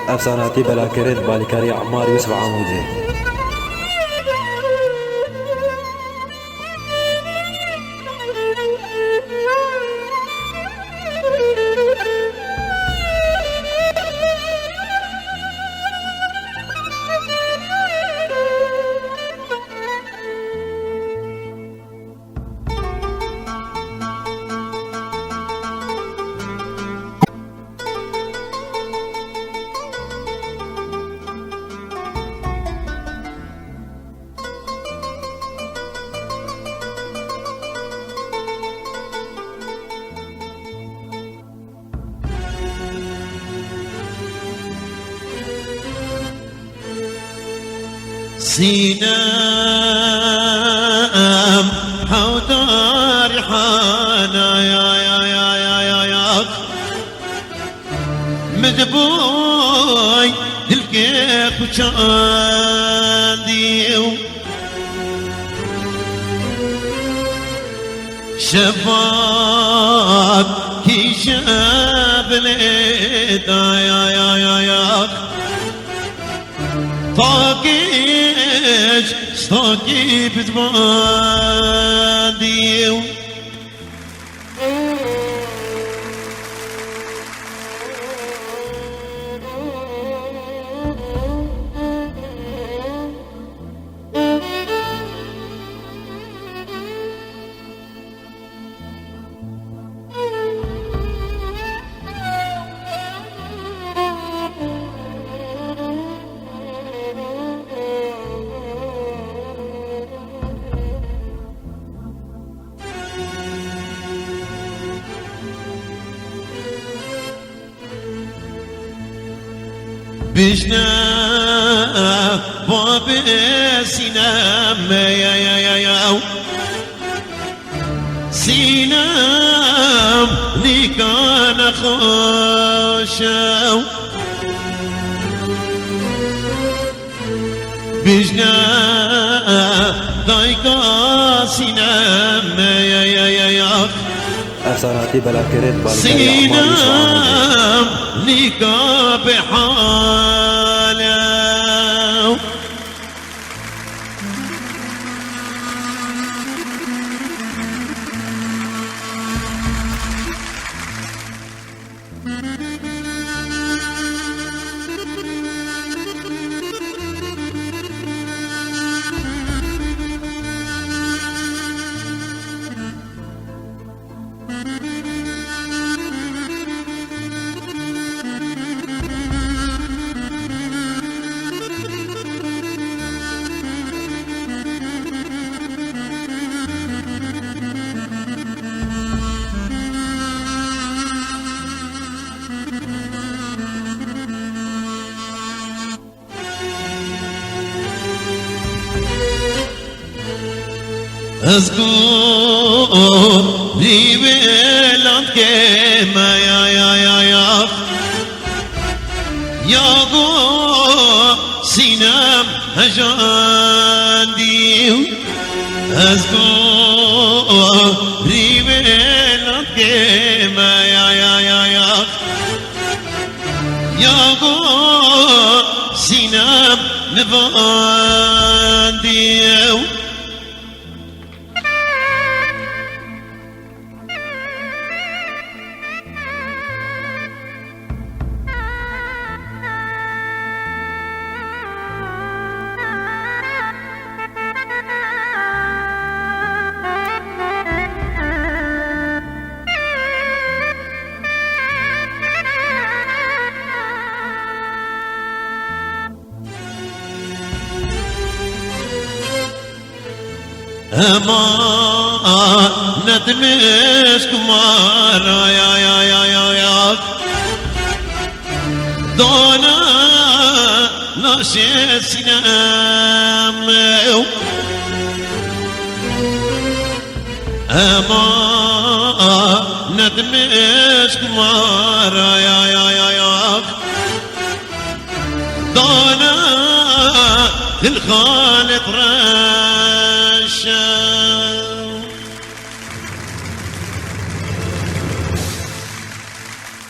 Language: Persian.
افساناتی بلاکرد بالکاری عمار یوسف عمودی. سينام حودار حانا يا مدبوي الكيف وشانديو شباب كي شاب ليدا يا طاقيش طاقي بتباديو بجنا باب سينام يا سينام لي كان خوشو بجنا ضايقا سينام يا افساناتی بلاکرد بالکاری عمار یوسف عمودی. سينام لك بحاله اذكر لي بلاد كما يا غو سينام هجاندي اذكر لي بلاد كما يا غو سينام نفاندي أمانة مسك مارا يا دونا ناشي سينام أمانة مسك مارا يا دونا الخالد